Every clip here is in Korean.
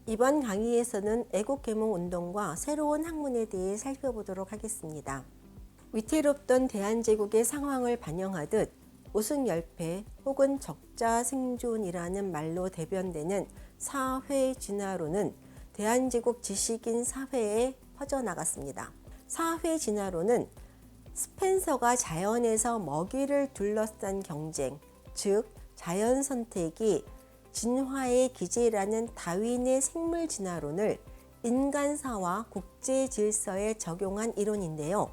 이번 강의에서는 애국개몽 운동과 새로운 학문에 대해 살펴보도록 하겠습니다. 위태롭던 대한제국의 상황을 반영하듯 우승열패 혹은 적자생존이라는 말로 대변되는 사회진화론은 대한제국 지식인 사회에 퍼져나갔습니다. 사회진화론은 스펜서가 자연에서 먹이를 둘러싼 경쟁, 즉 자연선택이 진화의 기제라는 다윈의 생물진화론을 인간사와 국제질서에 적용한 이론인데요.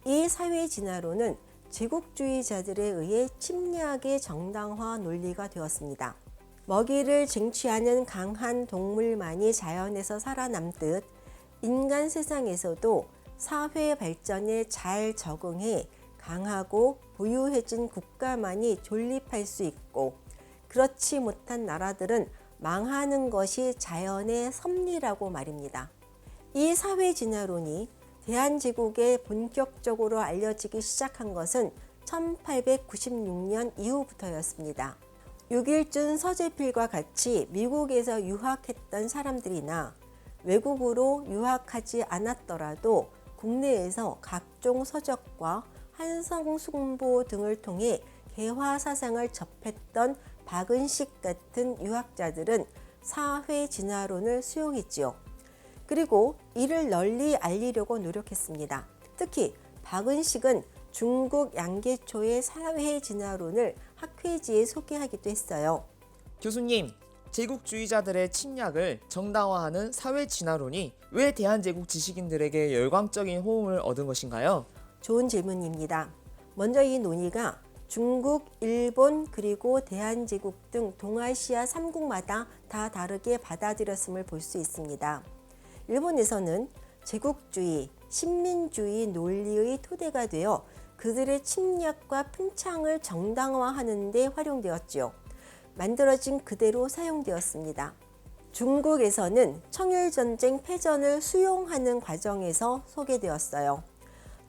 이 사회진화론은 제국주의자들에 의해 침략의 정당화 논리가 되었습니다. 먹이를 쟁취하는 강한 동물만이 자연에서 살아남듯 인간 세상에서도 사회 발전에 잘 적응해 강하고 부유해진 국가만이 존립할 수 있고, 그렇지 못한 나라들은 망하는 것이 자연의 섭리라고 말입니다. 이 사회진화론이 대한제국에 본격적으로 알려지기 시작한 것은 1896년 이후부터였습니다. 6.1준 서재필과 같이 미국에서 유학했던 사람들이나 외국으로 유학하지 않았더라도 국내에서 각종 서적과 한성숭보 등을 통해 개화사상을 접했던 박은식 같은 유학자들은 사회진화론을 수용했지요. 그리고 이를 널리 알리려고 노력했습니다. 특히 박은식은 중국 양계초의 사회진화론을 학회지에 소개하기도 했어요. 교수님, 제국주의자들의 침략을 정당화하는 사회진화론이 왜 대한제국 지식인들에게 열광적인 호응을 얻은 것인가요? 좋은 질문입니다. 먼저 이 논의가 중국, 일본, 그리고 대한제국 등 동아시아 3국마다 다 다르게 받아들였음을 볼 수 있습니다. 일본에서는 제국주의, 식민주의 논리의 토대가 되어 그들의 침략과 팽창을 정당화하는 데 활용되었지요. 만들어진 그대로 사용되었습니다. 중국에서는 청일전쟁 패전을 수용하는 과정에서 소개되었어요.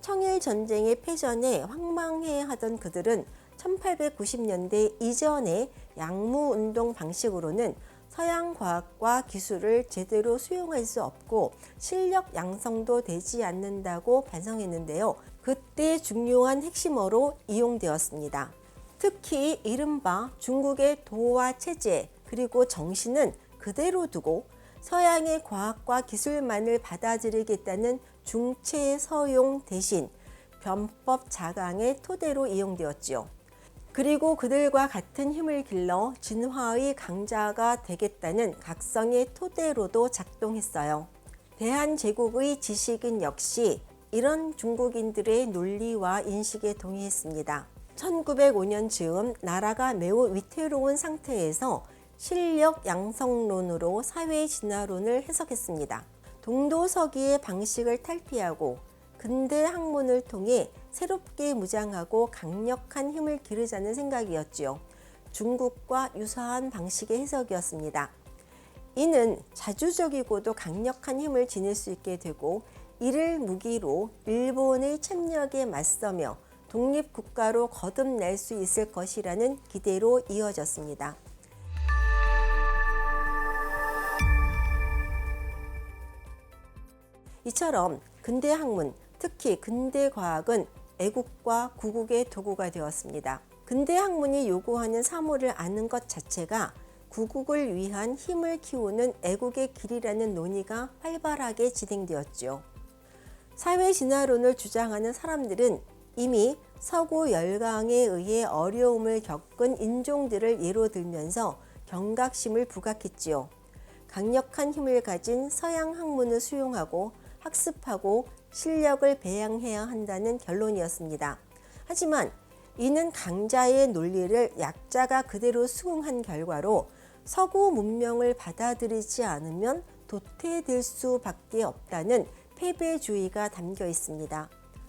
청일전쟁의 패전에 황망해하던 그들은 1890년대 이전의 양무운동 방식으로는 서양 과학과 기술을 제대로 수용할 수 없고 실력 양성도 되지 않는다고 반성했는데요. 그때 중요한 핵심어로 이용되었습니다. 특히 이른바 중국의 도화 체제 그리고 정신은 그대로 두고 서양의 과학과 기술만을 받아들이겠다는 중체서용 대신 변법 자강의 토대로 이용되었지요. 그리고 그들과 같은 힘을 길러 진화의 강자가 되겠다는 각성의 토대로도 작동했어요. 대한제국의 지식인 역시 이런 중국인들의 논리와 인식에 동의했습니다. 1905년 즈음 나라가 매우 위태로운 상태에서 실력 양성론으로 사회진화론을 해석했습니다. 동도서기의 방식을 탈피하고 근대 학문을 통해 새롭게 무장하고 강력한 힘을 기르자는 생각이었지요. 중국과 유사한 방식의 해석이었습니다. 이는 자주적이고도 강력한 힘을 지닐 수 있게 되고 이를 무기로 일본의 침략에 맞서며 독립국가로 거듭날 수 있을 것이라는 기대로 이어졌습니다. 이처럼 근대 학문, 특히 근대 과학은 애국과 구국의 도구가 되었습니다. 근대 학문이 요구하는 사물을 아는 것 자체가 구국을 위한 힘을 키우는 애국의 길이라는 논의가 활발하게 진행되었죠. 사회진화론을 주장하는 사람들은 이미 서구 열강에 의해 어려움을 겪은 인종들을 예로 들면서 경각심을 부각했지요. 강력한 힘을 가진 서양 학문을 수용하고 학습하고 실력을 배양해야 한다는 결론이었습니다. 하지만 이는 강자의 논리를 약자가 그대로 수긍한 결과로 서구 문명을 받아들이지 않으면 도태될 수밖에 없다는 패배주의가 담겨 있습니다.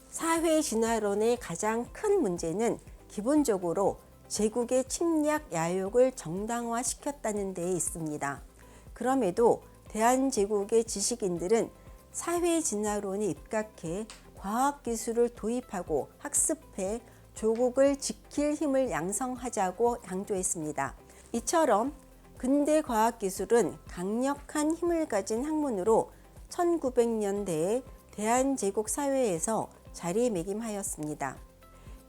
사회진화론의 가장 큰 문제는 기본적으로 제국의 침략 야욕을 정당화시켰다는 데 있습니다. 그럼에도 대한제국의 지식인들은 사회진화론에 입각해 과학기술을 도입하고 학습해 조국을 지킬 힘을 양성하자고 강조했습니다. 이처럼 근대 과학기술은 강력한 힘을 가진 학문으로 1900년대에 대한제국 사회에서 자리매김하였습니다.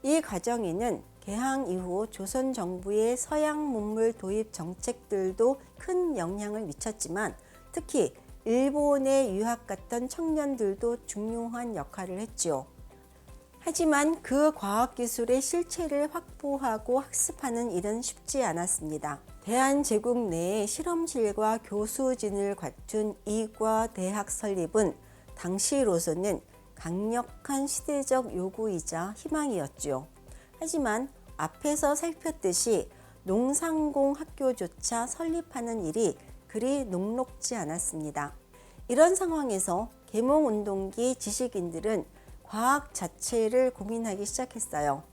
이 과정에는 개항 이후 조선 정부의 서양 문물 도입 정책들도 큰 영향을 미쳤지만 특히 일본에 유학 갔던 청년들도 중요한 역할을 했지요. 하지만 그 과학기술의 실체를 확보하고 학습하는 일은 쉽지 않았습니다. 대한제국 내에 실험실과 교수진을 갖춘 이과 대학 설립은 당시로서는 강력한 시대적 요구이자 희망이었죠. 하지만 앞에서 살폈듯이 농상공 학교조차 설립하는 일이 그리 녹록지 않았습니다. 이런 상황에서 계몽운동기 지식인들은 과학 자체를 고민하기 시작했어요.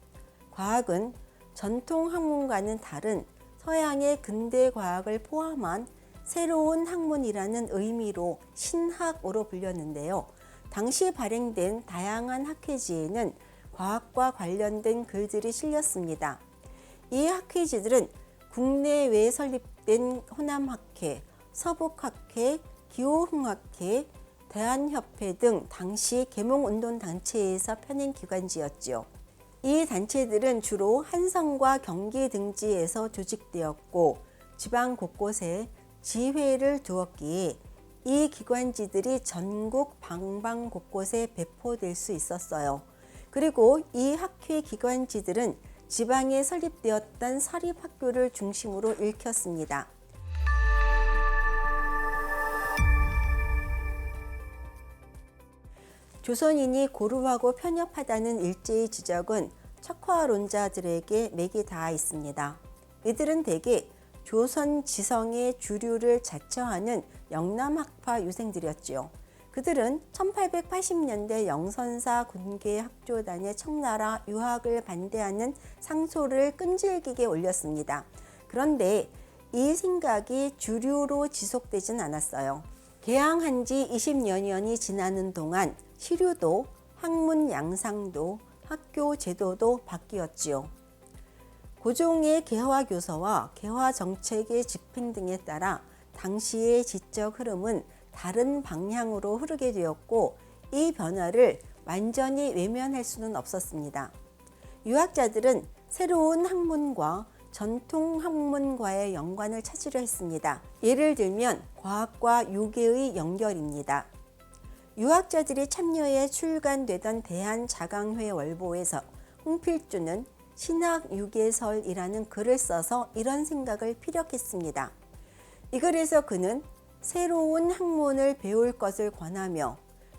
과학은 전통 학문과는 다른 서양의 근대 과학을 포함한 새로운 학문이라는 의미로 신학으로 불렸는데요. 당시 발행된 다양한 학회지에는 과학과 관련된 글들이 실렸습니다. 이 학회지들은 국내외에 설립된 호남학회, 서북학회, 기호흥학회, 대한협회 등 당시 계몽운동 단체에서 펴낸 기관지였지요. 이 단체들은 주로 한성과 경기 등지에서 조직되었고 지방 곳곳에 지회를 두었기에 이 기관지들이 전국 방방 곳곳에 배포될 수 있었어요. 그리고 이 학회 기관지들은 지방에 설립되었던 사립학교를 중심으로 읽혔습니다. 조선인이 고루하고 편협하다는 일제의 지적은 척화론자들에게 맥이 닿아 있습니다. 이들은 대개 조선 지성의 주류를 자처하는 영남학파 유생들이었지요. 그들은 1880년대 영선사 군계 학조단의 청나라 유학을 반대하는 상소를 끈질기게 올렸습니다. 그런데 이 생각이 주류로 지속되진 않았어요. 개항한 지 20여년이 지나는 동안 시류도 학문 양상도 학교 제도도 바뀌었지요. 고종의 개화 교서와 개화 정책의 집행 등에 따라 당시의 지적 흐름은 다른 방향으로 흐르게 되었고 이 변화를 완전히 외면할 수는 없었습니다. 유학자들은 새로운 학문과 전통 학문과의 연관을 찾으려 했습니다. 예를 들면 과학과 유계의 연결입니다. 유학자들이 참여해 출간되던 대한자강회 월보에서 홍필주는 신학유계설이라는 글을 써서 이런 생각을 피력했습니다. 이 글에서 그는 새로운 학문을 배울 것을 권하며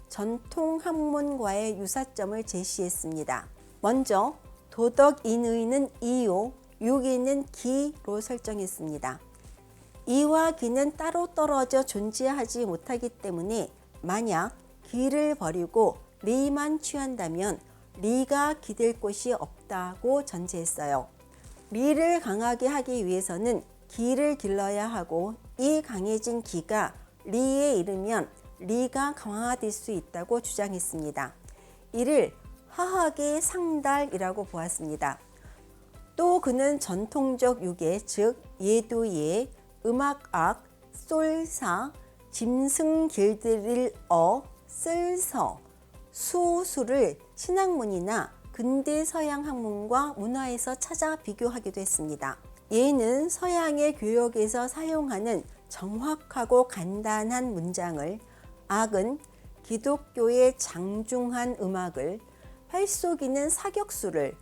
전통 학문과의 유사점을 제시했습니다. 먼저 도덕인의는 이요, 유기는 기로 설정했습니다. 이와 기는 따로 떨어져 존재하지 못하기 때문에 만약 기를 버리고 리만 취한다면 리가 기댈 곳이 없다고 전제했어요. 리를 강하게 하기 위해서는 기를 길러야 하고 이 강해진 기가 리에 이르면 리가 강화될 수 있다고 주장했습니다. 이를 화학의 상달이라고 보았습니다. 또 그는 전통적 유계, 즉 예두예, 음악악, 솔사, 짐승길들일어, 쓸서, 수수를 신학문이나 근대 서양 학문과 문화에서 찾아 비교하기도 했습니다. 예는 서양의 교역에서 사용하는 정확하고 간단한 문장을, 악은 기독교의 장중한 음악을, 활쏘기는 사격수를,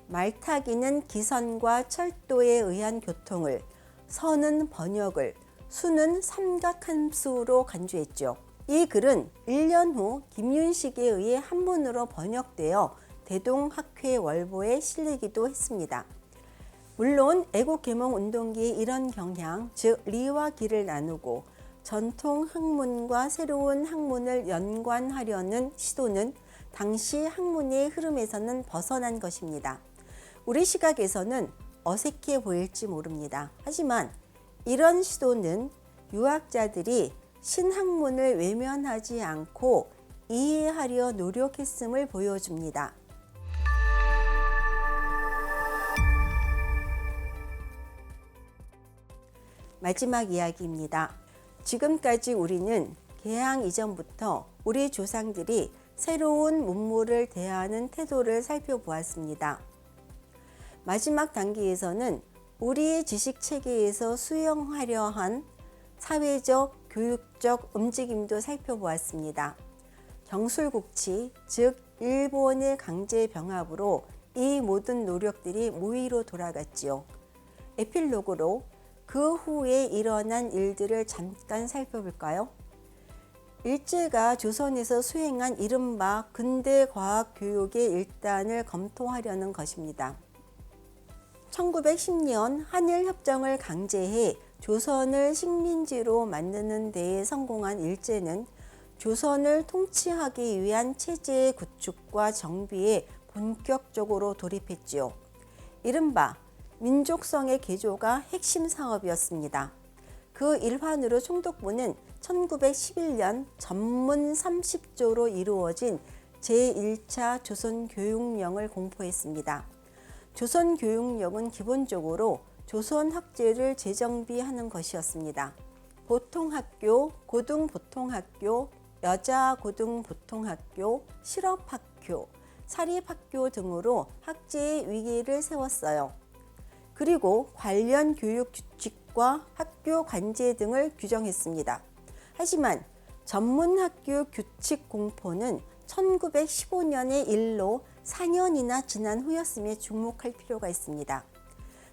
말타기는 기선과 철도에 의한 교통을, 서는 번역을, 수는 삼각함수로 간주했죠. 이 글은 1년 후 김윤식에 의해 한문으로 번역되어 대동학회 월보에 실리기도 했습니다. 물론 애국개몽운동기의 이런 경향, 즉 리와 기를 나누고 전통 학문과 새로운 학문을 연관하려는 시도는 당시 학문의 흐름에서는 벗어난 것입니다. 우리 시각에서는 어색해 보일지 모릅니다. 하지만 이런 시도는 유학자들이 신학문을 외면하지 않고 이해하려 노력했음을 보여줍니다. 마지막 이야기입니다. 지금까지 우리는 개항 이전부터 우리 조상들이 새로운 문물을 대하는 태도를 살펴보았습니다. 마지막 단계에서는 우리의 지식 체계에서 수용하려 한 사회적, 교육적 움직임도 살펴보았습니다. 경술국치, 즉 일본의 강제 병합으로 이 모든 노력들이 무의로 돌아갔지요. 에필로그로 그 후에 일어난 일들을 잠깐 살펴볼까요? 일제가 조선에서 수행한 이른바 근대과학교육의 일단을 검토하려는 것입니다. 1910년 한일협정을 강제해 조선을 식민지로 만드는 데에 성공한 일제는 조선을 통치하기 위한 체제의 구축과 정비에 본격적으로 돌입했지요. 이른바 민족성의 개조가 핵심 사업이었습니다. 그 일환으로 총독부는 1911년 전문 30조로 이루어진 제1차 조선교육령을 공포했습니다. 조선교육령은 기본적으로 조선학제를 재정비하는 것이었습니다. 보통학교, 고등보통학교, 여자고등보통학교, 실업학교, 사립학교 등으로 학제의 위기를 세웠어요. 그리고 관련 교육 규칙과 학교 관제 등을 규정했습니다. 하지만 전문학교 규칙 공포는 1915년의 일로 4년이나 지난 후였음에 주목할 필요가 있습니다.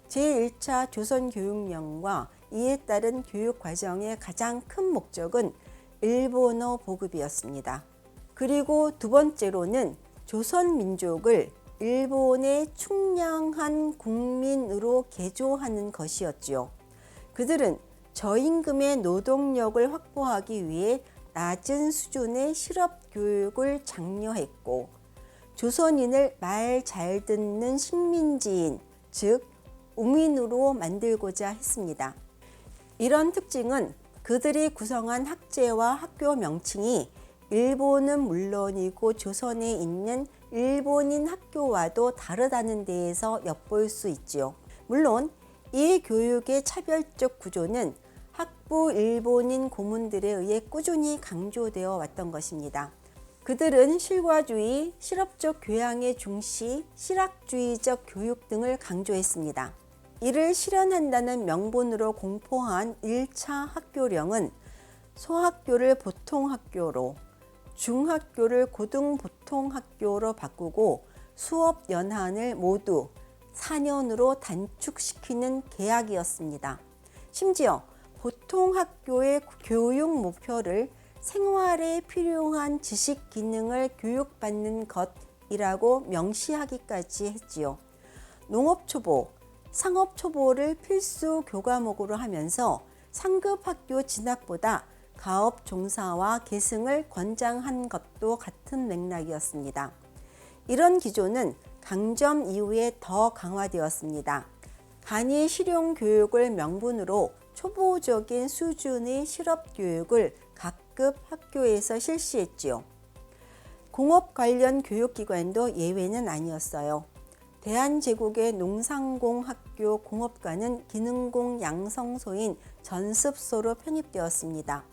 제1차 조선교육령과 이에 따른 교육과정의 가장 큰 목적은 일본어 보급이었습니다. 그리고 두 번째로는 조선민족을 일본의 충량한 국민으로 개조하는 것이었지요. 그들은 저임금의 노동력을 확보하기 위해 낮은 수준의 실업교육을 장려했고 조선인을 말 잘 듣는 식민지인, 즉 우민으로 만들고자 했습니다. 이런 특징은 그들이 구성한 학제와 학교 명칭이 일본은 물론이고 조선에 있는 일본인 학교와도 다르다는 데에서 엿볼 수 있지요. 물론 이 교육의 차별적 구조는 학부 일본인 고문들에 의해 꾸준히 강조되어 왔던 것입니다. 그들은 실과주의, 실업적 교양의 중시, 실학주의적 교육 등을 강조했습니다. 이를 실현한다는 명분으로 공포한 1차 학교령은 소학교를 보통학교로, 중학교를 고등보통학교로 바꾸고 수업 연한을 모두 4년으로 단축시키는 계약이었습니다. 심지어 보통학교의 교육 목표를 생활에 필요한 지식 기능을 교육받는 것이라고 명시하기까지 했지요. 농업초보, 상업초보를 필수 교과목으로 하면서 상급학교 진학보다 가업 종사와 계승을 권장한 것도 같은 맥락이었습니다. 이런 기조는 강점 이후에 더 강화되었습니다. 간이 실용교육을 명분으로 초보적인 수준의 실업교육을 각급 학교에서 실시했지요. 공업 관련 교육기관도 예외는 아니었어요. 대한제국의 농상공학교 공업과는 기능공 양성소인 전습소로 편입되었습니다.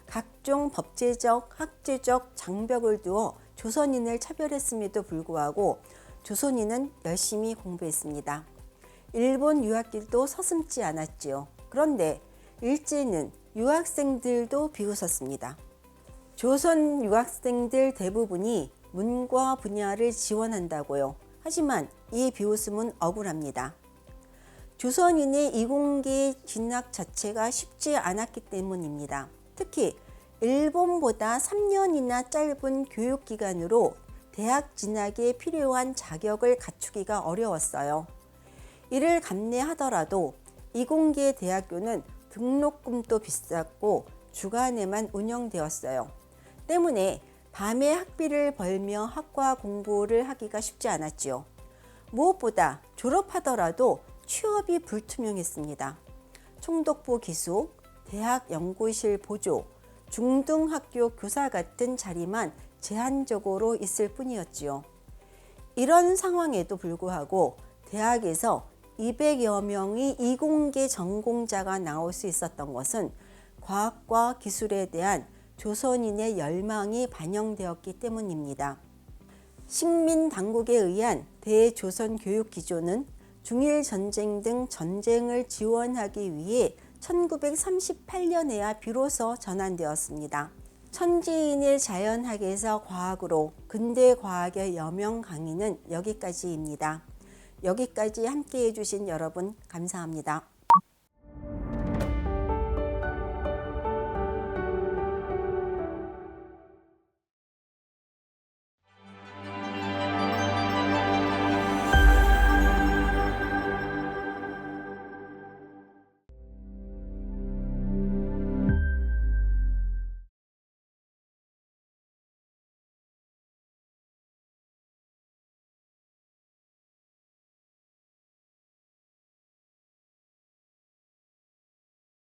각종 법제적, 학제적 장벽을 두어 조선인을 차별했음에도 불구하고 조선인은 열심히 공부했습니다. 일본 유학길도 서슴지 않았지요. 그런데 일제는 유학생들도 비웃었습니다. 조선 유학생들 대부분이 문과 분야를 지원한다고요. 하지만 이 비웃음은 억울합니다. 조선인의 이공계 진학 자체가 쉽지 않았기 때문입니다. 특히 일본보다 3년이나 짧은 교육기간으로 대학 진학에 필요한 자격을 갖추기가 어려웠어요. 이를 감내하더라도 이공계 대학교는 등록금도 비쌌고 주간에만 운영되었어요. 때문에 밤에 학비를 벌며 학과 공부를 하기가 쉽지 않았지요. 무엇보다 졸업하더라도 취업이 불투명했습니다. 총독부 기수, 대학 연구실 보조, 중등학교 교사 같은 자리만 제한적으로 있을 뿐이었지요. 이런 상황에도 불구하고 대학에서 200여 명의 이공계 전공자가 나올 수 있었던 것은 과학과 기술에 대한 조선인의 열망이 반영되었기 때문입니다. 식민 당국에 의한 대조선 교육 기조는 중일 전쟁 등 전쟁을 지원하기 위해 1938년에야 비로소 전환되었습니다. 천지인의 자연학에서 과학으로 근대 과학의 여명 강의는 여기까지입니다. 여기까지 함께 해주신 여러분 감사합니다.